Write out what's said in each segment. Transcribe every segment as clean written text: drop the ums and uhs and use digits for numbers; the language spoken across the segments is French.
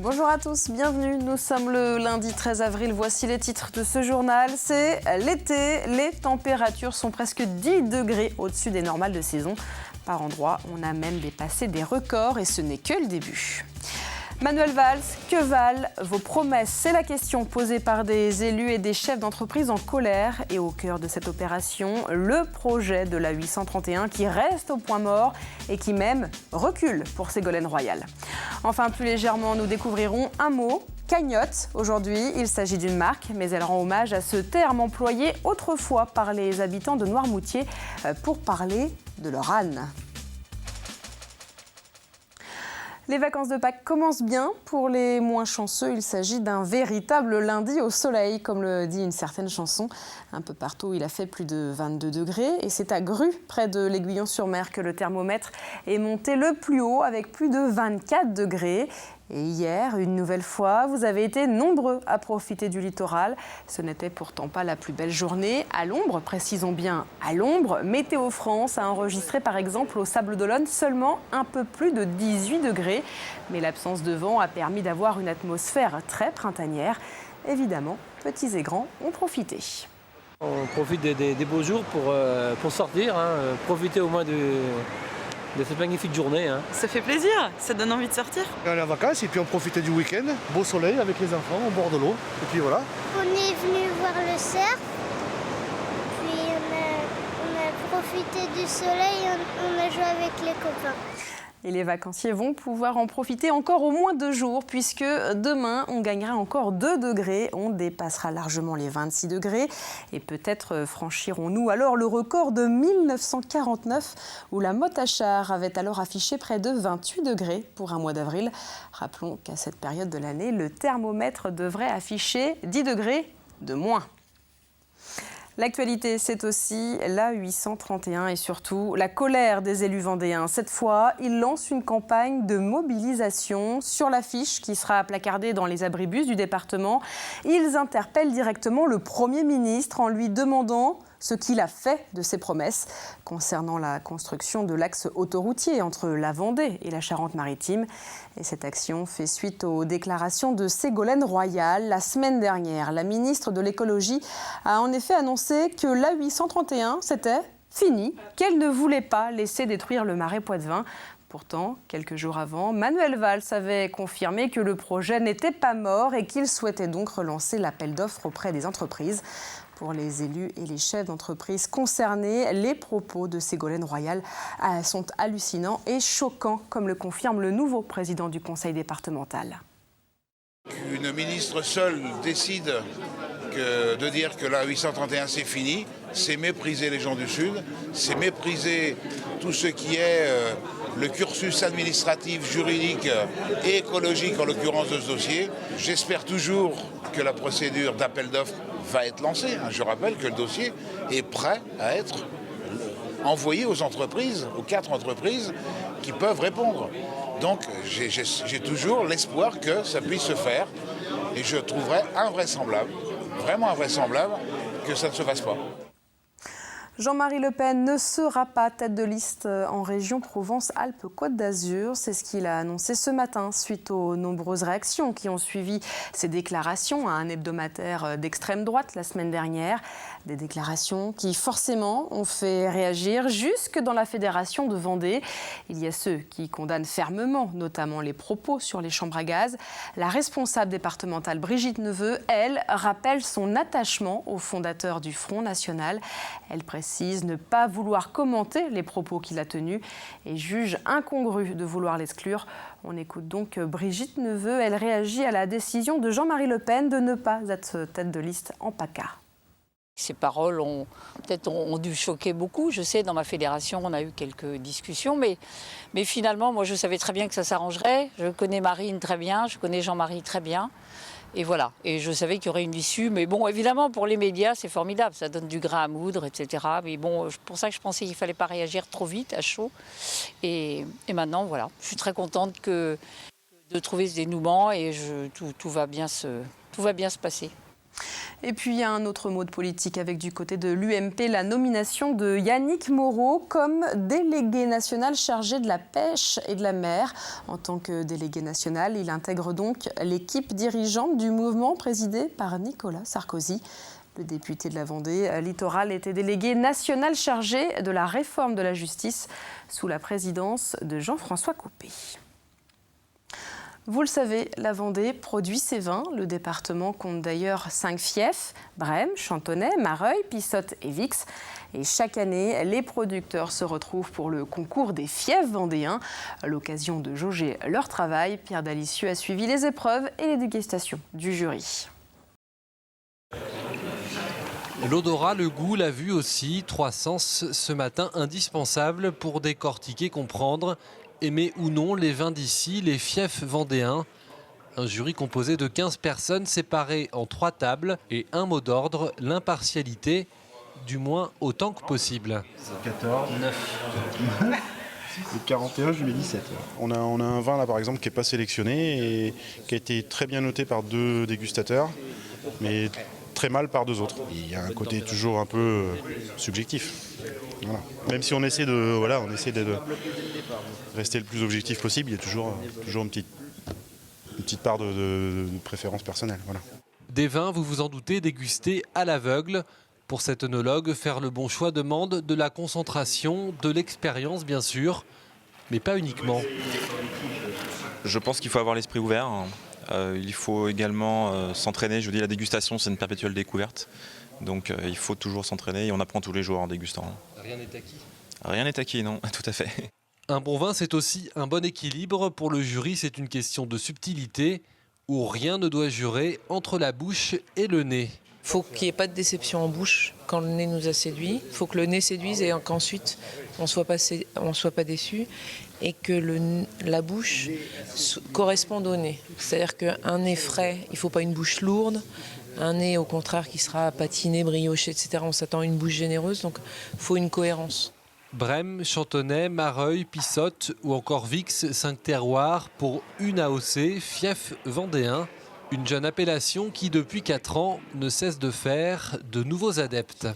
Bonjour à tous, bienvenue. Nous sommes le lundi 13 avril. Voici les titres de ce journal. C'est l'été. Les températures sont presque 10 degrés au-dessus des normales de saison. Par endroits, on a même dépassé des records et ce n'est que le début. Manuel Valls, que valent vos promesses? C'est la question posée par des élus et des chefs d'entreprise en colère. Et au cœur de cette opération, le projet de la 831 qui reste au point mort et qui même recule pour Ségolène Royal. Enfin, plus légèrement, nous découvrirons un mot, cagnotte. Aujourd'hui, il s'agit d'une marque, mais elle rend hommage à ce terme employé autrefois par les habitants de Noirmoutier pour parler de leur âne. Les vacances de Pâques commencent bien. Pour les moins chanceux, il s'agit d'un véritable lundi au soleil, comme le dit une certaine chanson. Un peu partout, il a fait plus de 22 degrés. Et c'est à Grue, près de l'Aiguillon-sur-Mer, que le thermomètre est monté le plus haut, avec plus de 24 degrés. Et hier, une nouvelle fois, vous avez été nombreux à profiter du littoral. Ce n'était pourtant pas la plus belle journée. À l'ombre, précisons bien à l'ombre, Météo France a enregistré par exemple au Sable d'Olonne seulement un peu plus de 18 degrés. Mais l'absence de vent a permis d'avoir une atmosphère très printanière. Évidemment, petits et grands ont profité. On profite des beaux jours pour sortir, profiter au moins de cette magnifique journée. Ça fait plaisir, ça donne envie de sortir. On est en vacances et puis on profite du week-end, beau soleil avec les enfants au bord de l'eau. Et puis voilà. On est venu voir le surf, puis on a profité du soleil et on a joué avec les copains. Et les vacanciers vont pouvoir en profiter encore au moins 2 jours, puisque demain, on gagnera encore 2 degrés. On dépassera largement les 26 degrés. Et peut-être franchirons-nous alors le record de 1949, où la Motte à Char avait alors affiché près de 28 degrés pour un mois d'avril. Rappelons qu'à cette période de l'année, le thermomètre devrait afficher 10 degrés de moins. L'actualité, c'est aussi la 831 et surtout la colère des élus vendéens. Cette fois, ils lancent une campagne de mobilisation sur l'affiche qui sera placardée dans les abribus du département. Ils interpellent directement le Premier ministre en lui demandant ce qu'il a fait de ses promesses concernant la construction de l'axe autoroutier entre la Vendée et la Charente-Maritime. Et cette action fait suite aux déclarations de Ségolène Royal. La semaine dernière, la ministre de l'Écologie a en effet annoncé que l'A831, c'était fini, qu'elle ne voulait pas laisser détruire le marais Poitevin. Pourtant, quelques jours avant, Manuel Valls avait confirmé que le projet n'était pas mort et qu'il souhaitait donc relancer l'appel d'offres auprès des entreprises. Pour les élus et les chefs d'entreprise concernés, les propos de Ségolène Royal sont hallucinants et choquants, comme le confirme le nouveau président du conseil départemental. Qu'une ministre seule décide de dire que la 831 c'est fini, c'est mépriser les gens du Sud, c'est mépriser tout ce qui est le cursus administratif, juridique et écologique en l'occurrence de ce dossier. J'espère toujours que la procédure d'appel d'offres va être lancée. Je rappelle que le dossier est prêt à être envoyé aux entreprises, aux 4 entreprises qui peuvent répondre. Donc j'ai toujours l'espoir que ça puisse se faire et je trouverais invraisemblable, vraiment invraisemblable, que ça ne se fasse pas. Jean-Marie Le Pen ne sera pas tête de liste en région Provence-Alpes-Côte d'Azur. C'est ce qu'il a annoncé ce matin suite aux nombreuses réactions qui ont suivi ses déclarations à un hebdomadaire d'extrême droite la semaine dernière. Des déclarations qui forcément ont fait réagir jusque dans la fédération de Vendée. Il y a ceux qui condamnent fermement, notamment les propos sur les chambres à gaz. La responsable départementale Brigitte Neveu, elle, rappelle son attachement au fondateur du Front National. Elle précise ne pas vouloir commenter les propos qu'il a tenus et juge incongru de vouloir l'exclure. On écoute donc Brigitte Neveu. Elle réagit à la décision de Jean-Marie Le Pen de ne pas être tête de liste en PACA. Ces paroles ont dû choquer beaucoup. Je sais, dans ma fédération, on a eu quelques discussions, mais finalement, moi, je savais très bien que ça s'arrangerait. Je connais Marine très bien, je connais Jean-Marie très bien. Et voilà, et je savais qu'il y aurait une issue. Mais bon, évidemment, pour les médias, c'est formidable. Ça donne du grain à moudre, etc. Mais bon, pour ça que je pensais qu'il ne fallait pas réagir trop vite, à chaud. Et maintenant, voilà, je suis très contente de trouver ce dénouement et tout va bien se passer. Et puis, il y a un autre mot de politique avec du côté de l'UMP, la nomination de Yannick Moreau comme délégué national chargé de la pêche et de la mer. En tant que délégué national, il intègre donc l'équipe dirigeante du mouvement présidé par Nicolas Sarkozy. Le député de la Vendée littorale était délégué national chargé de la réforme de la justice sous la présidence de Jean-François Copé. Vous le savez, la Vendée produit ses vins. Le département compte d'ailleurs 5 fiefs, Brême, Chantonnay, Mareuil, Pissotte et Vix. Et chaque année, les producteurs se retrouvent pour le concours des fiefs vendéens. À l'occasion de jauger leur travail, Pierre Dalicieux a suivi les épreuves et les dégustations du jury. L'odorat, le goût, la vue aussi, 3 sens ce matin indispensables pour décortiquer, comprendre, aimer ou non les vins d'ici, les fiefs vendéens. Un jury composé de 15 personnes séparées en 3 tables et un mot d'ordre, l'impartialité, du moins autant que possible. 14, 9. Le 41, je lui mets 17. On a un vin là par exemple qui n'est pas sélectionné et qui a été très bien noté par 2 dégustateurs, mais très mal par 2 autres. Il y a un côté toujours un peu subjectif. Voilà. Même si on essaie de rester le plus objectif possible, il y a toujours une petite part de préférence personnelle. Voilà. Des vins, vous vous en doutez, dégustés à l'aveugle. Pour cet œnologue, faire le bon choix demande de la concentration, de l'expérience bien sûr, mais pas uniquement. Je pense qu'il faut avoir l'esprit ouvert. Il faut également s'entraîner. Je vous dis, la dégustation, c'est une perpétuelle découverte. Donc il faut toujours s'entraîner et on apprend tous les jours en dégustant. Rien n'est acquis. Rien n'est acquis, non, tout à fait. Un bon vin, c'est aussi un bon équilibre. Pour le jury, c'est une question de subtilité où rien ne doit jurer entre la bouche et le nez. Il faut qu'il n'y ait pas de déception en bouche quand le nez nous a séduit. Il faut que le nez séduise et qu'ensuite on ne soit pas déçu et que la bouche corresponde au nez. C'est-à-dire qu'un nez frais, il ne faut pas une bouche lourde. Un nez au contraire qui sera patiné, brioché, etc. On s'attend à une bouche généreuse, donc il faut une cohérence. Brême, Chantonnay, Mareuil, Pissotte ou encore Vix, 5 terroirs pour une AOC, fief vendéen. Une jeune appellation qui, depuis 4 ans, ne cesse de faire de nouveaux adeptes.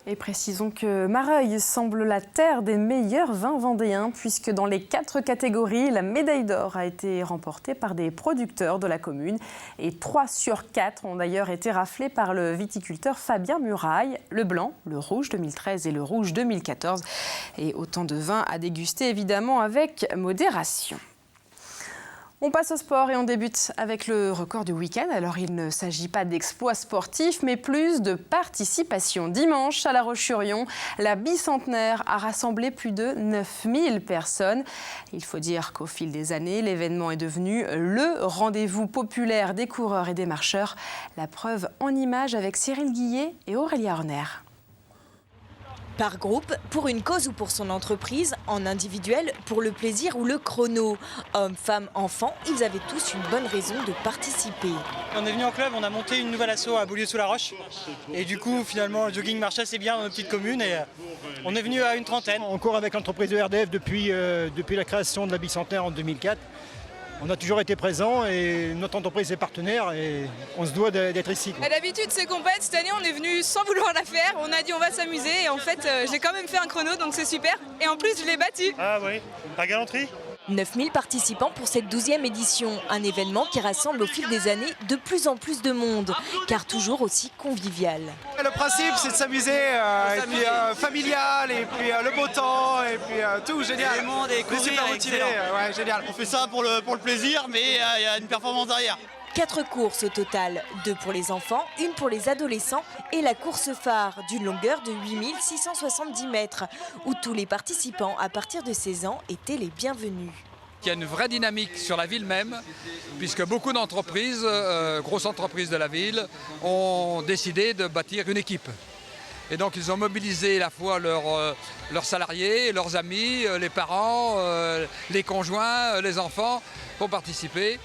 Et précisons que Mareuil semble la terre des meilleurs vins vendéens, puisque dans les 4 catégories, la médaille d'or a été remportée par des producteurs de la commune. Et 3 sur 4 ont d'ailleurs été raflés par le viticulteur Fabien Muraille, le blanc, le rouge 2013 et le rouge 2014. Et autant de vins à déguster évidemment avec modération. On passe au sport et on débute avec le record du week-end. Alors il ne s'agit pas d'exploits sportifs, mais plus de participation. Dimanche, à La Roche-sur-Yon, la bicentenaire a rassemblé plus de 9000 personnes. Il faut dire qu'au fil des années, l'événement est devenu le rendez-vous populaire des coureurs et des marcheurs. La preuve en images avec Cyril Guillet et Aurélia Horner. Par groupe, pour une cause ou pour son entreprise, en individuel, pour le plaisir ou le chrono. Hommes, femmes, enfants, ils avaient tous une bonne raison de participer. On est venu en club, on a monté une nouvelle asso à Beaulieu-sous-la-Roche. Et du coup, finalement, le jogging marche assez bien dans notre petite commune et on est venu à une trentaine. On court avec l'entreprise de RDF depuis la création de la bicentenaire en 2004. On a toujours été présent et notre entreprise est partenaire et on se doit d'être ici. D'habitude c'est compète, cette année on est venu sans vouloir la faire, on a dit on va s'amuser et en fait j'ai quand même fait un chrono donc c'est super et en plus je l'ai battu. Ah oui, la galanterie. 9000 participants pour cette 12e édition, un événement qui rassemble au fil des années de plus en plus de monde, car toujours aussi convivial. Le principe c'est de s'amuser, et puis familial, et puis le beau temps, et puis tout, génial. Le monde est courir, super motivé, ouais, génial. On fait ça pour le plaisir, mais il y a une performance derrière. 4 courses au total, 2 pour les enfants, 1 pour les adolescents et la course phare d'une longueur de 8670 mètres où tous les participants à partir de 16 ans étaient les bienvenus. Il y a une vraie dynamique sur la ville même, puisque beaucoup d'entreprises, grosses entreprises de la ville, ont décidé de bâtir une équipe. Et donc ils ont mobilisé à la fois leurs salariés, leurs amis, les parents, les conjoints, les enfants pour participer.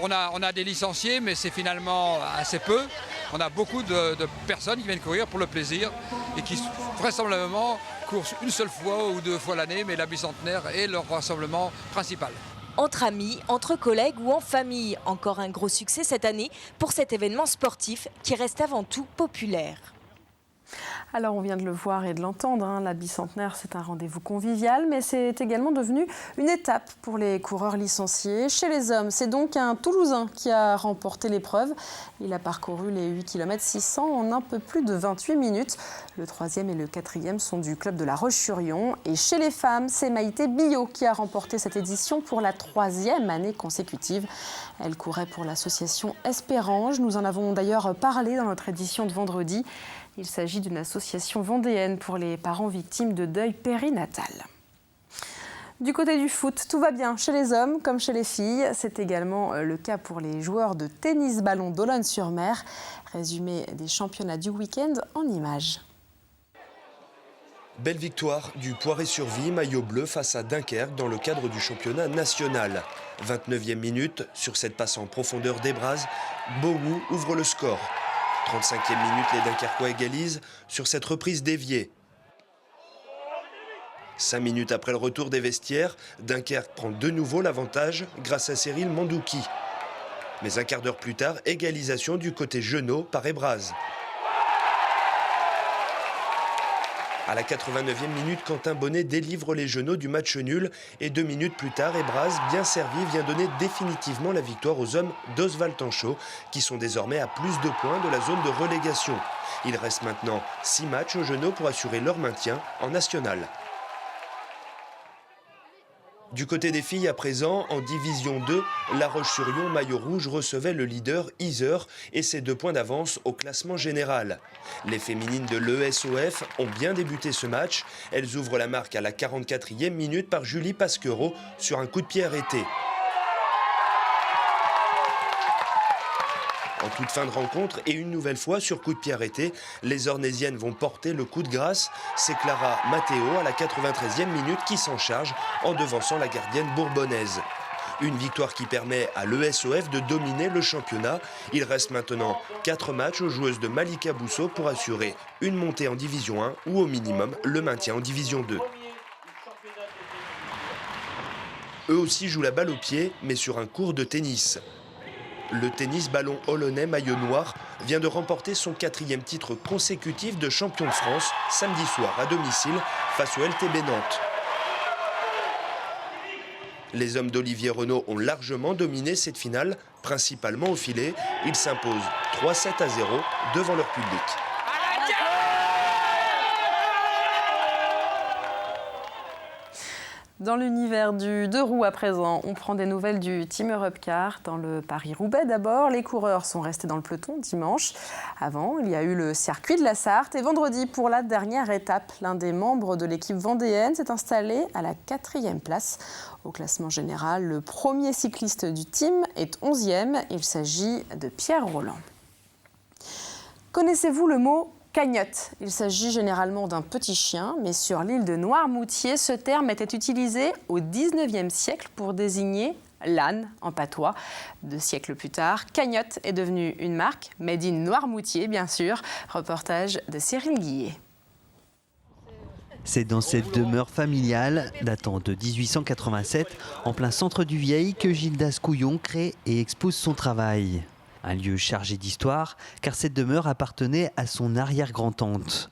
On a des licenciés, mais c'est finalement assez peu. On a beaucoup de personnes qui viennent courir pour le plaisir et qui vraisemblablement courent une seule fois ou 2 fois l'année, mais la bicentenaire est leur rassemblement principal. entre amis, entre collègues ou en famille. Encore un gros succès cette année pour cet événement sportif qui reste avant tout populaire. Alors on vient de le voir et de l'entendre, la bicentenaire c'est un rendez-vous convivial, mais c'est également devenu une étape pour les coureurs licenciés. Chez les hommes, c'est donc un Toulousain qui a remporté l'épreuve. Il a parcouru les 8 km 600 en un peu plus de 28 minutes. Le 3e et le 4e sont du club de La Roche-sur-Yon. Et chez les femmes, c'est Maïté Billot qui a remporté cette édition pour la 3e année consécutive. Elle courait pour l'association Espérange. Nous en avons d'ailleurs parlé dans notre édition de vendredi. Il s'agit d'une association vendéenne pour les parents victimes de deuil périnatal. Du côté du foot, tout va bien chez les hommes comme chez les filles. C'est également le cas pour les joueurs de tennis-ballon d'Olonne-sur-Mer. Résumé des championnats du week-end en images. Belle victoire du Poiré-sur-Vie, maillot bleu face à Dunkerque dans le cadre du championnat national. 29e minute, sur cette passe en profondeur d'Ebraz, Bogou ouvre le score. 35e minute, les Dunkerquois égalisent sur cette reprise déviée. 5 minutes après le retour des vestiaires, Dunkerque prend de nouveau l'avantage grâce à Cyril Mandouki. Mais un quart d'heure plus tard, égalisation du côté Genot par Ebraz. À la 89e minute, Quentin Bonnet délivre les Genots du match nul et 2 minutes plus tard, Ebraz, bien servi, vient donner définitivement la victoire aux hommes d'Oswald Tanchot qui sont désormais à plus de points de la zone de relégation. Il reste maintenant 6 matchs aux Genots pour assurer leur maintien en national. Du côté des filles à présent, en division 2, La Roche-sur-Yon, maillot rouge, recevait le leader Iser et ses 2 points d'avance au classement général. Les féminines de l'ESOF ont bien débuté ce match. Elles ouvrent la marque à la 44e minute par Julie Pasquereau sur un coup de pied arrêté. En toute fin de rencontre et une nouvelle fois sur coup de pied arrêté, les Ornésiennes vont porter le coup de grâce. C'est Clara Matteo à la 93e minute qui s'en charge en devançant la gardienne bourbonnaise. Une victoire qui permet à l'ESOF de dominer le championnat. Il reste maintenant 4 matchs aux joueuses de Malika Bousso pour assurer une montée en division 1 ou au minimum le maintien en division 2. Eux aussi jouent la balle au pied, mais sur un court de tennis. Le tennis-ballon olonnais maillot noir vient de remporter son 4e titre consécutif de champion de France samedi soir à domicile face au LTB Nantes. Les hommes d'Olivier Renaud ont largement dominé cette finale, principalement au filet. Ils s'imposent 3-7 à 0 devant leur public. Dans l'univers du 2 roues à présent, on prend des nouvelles du Team Europe Car. Dans le Paris-Roubaix d'abord, les coureurs sont restés dans le peloton dimanche. Avant, il y a eu le circuit de la Sarthe. Et vendredi, pour la dernière étape, l'un des membres de l'équipe vendéenne s'est installé à la 4e place. Au classement général, le premier cycliste du team est 11e. Il s'agit de Pierre Rolland. Connaissez-vous le mot cagnotte? Il s'agit généralement d'un petit chien, mais sur l'île de Noirmoutier, ce terme était utilisé au 19e siècle pour désigner l'âne en patois. 2 siècles plus tard, cagnotte est devenue une marque, made in Noirmoutier bien sûr. Reportage de Cyril Guillet. C'est dans cette demeure familiale, datant de 1887, en plein centre du Vieil, que Gildas Couillon crée et expose son travail. Un lieu chargé d'histoire, car cette demeure appartenait à son arrière-grand-tante.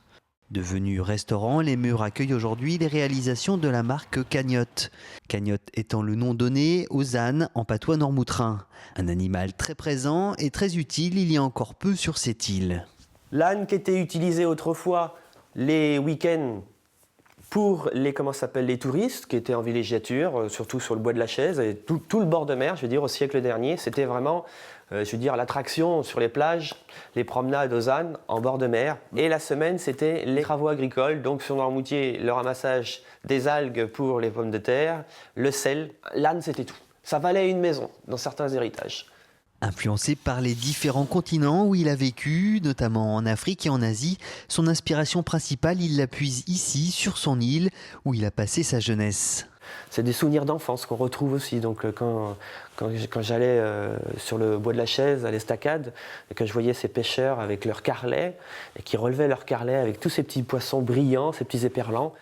Devenu restaurant, les murs accueillent aujourd'hui les réalisations de la marque Cagnotte. Cagnotte étant le nom donné aux ânes en patois normoutrin. Un animal très présent et très utile il y a encore peu sur cette île. L'âne qui était utilisé autrefois les week-ends pour les touristes qui étaient en villégiature, surtout sur le bois de la Chaise et tout le bord de mer, je veux dire au siècle dernier, c'était vraiment l'attraction sur les plages, les promenades aux ânes en bord de mer. Et la semaine, c'était les travaux agricoles, donc sur Noirmoutier, le ramassage des algues pour les pommes de terre, le sel. L'âne, c'était tout. Ça valait une maison dans certains héritages. Influencé par les différents continents où il a vécu, notamment en Afrique et en Asie, son inspiration principale, il la puise ici, sur son île, où il a passé sa jeunesse. C'est des souvenirs d'enfance qu'on retrouve aussi. Donc quand j'allais sur le bois de la Chaise, à l'Estacade, et que je voyais ces pêcheurs avec leurs carrelets, et qui relevaient leurs carrelets avec tous ces petits poissons brillants, ces petits éperlans.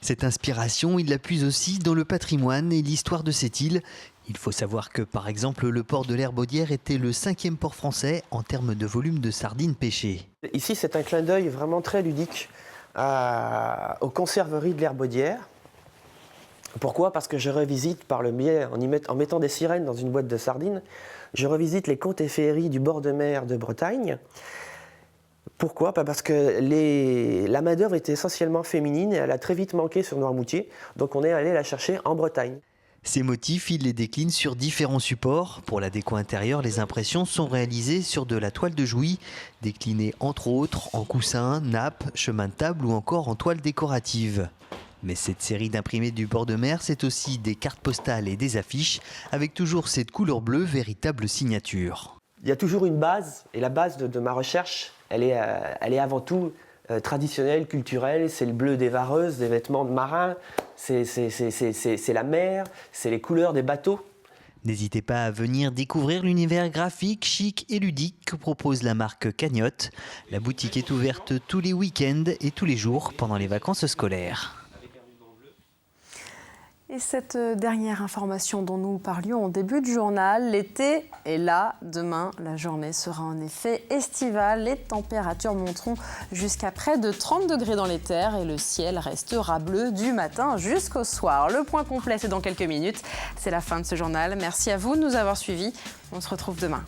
Cette inspiration, il la puise aussi dans le patrimoine et l'histoire de cette île. Il faut savoir que, par exemple, le port de l'Herbaudière était le 5e port français en termes de volume de sardines pêchées. Ici, c'est un clin d'œil vraiment très ludique aux conserveries de l'Herbaudière. Pourquoi ? Parce que je revisite par le biais, en mettant des sirènes dans une boîte de sardines, je revisite les contes et féeries du bord de mer de Bretagne. Pourquoi ? Parce que la main-d'œuvre était essentiellement féminine et elle a très vite manqué sur Noirmoutier, donc on est allé la chercher en Bretagne. Ces motifs, il les décline sur différents supports. Pour la déco intérieure, les impressions sont réalisées sur de la toile de Jouy, déclinée entre autres en coussins, nappes, chemin de table ou encore en toile décorative. Mais cette série d'imprimés du bord de mer, c'est aussi des cartes postales et des affiches, avec toujours cette couleur bleue, véritable signature. Il y a toujours une base, et la base de ma recherche, elle est avant tout traditionnelle, culturelle. C'est le bleu des vareuses, des vêtements de marins, c'est la mer, c'est les couleurs des bateaux. N'hésitez pas à venir découvrir l'univers graphique, chic et ludique que propose la marque Cagnotte. La boutique est ouverte tous les week-ends et tous les jours pendant les vacances scolaires. Et cette dernière information dont nous parlions au début du journal, l'été est là. Demain, la journée sera en effet estivale. Les températures monteront jusqu'à près de 30 degrés dans les terres et le ciel restera bleu du matin jusqu'au soir. Le point complet, c'est dans quelques minutes. C'est la fin de ce journal. Merci à vous de nous avoir suivis. On se retrouve demain.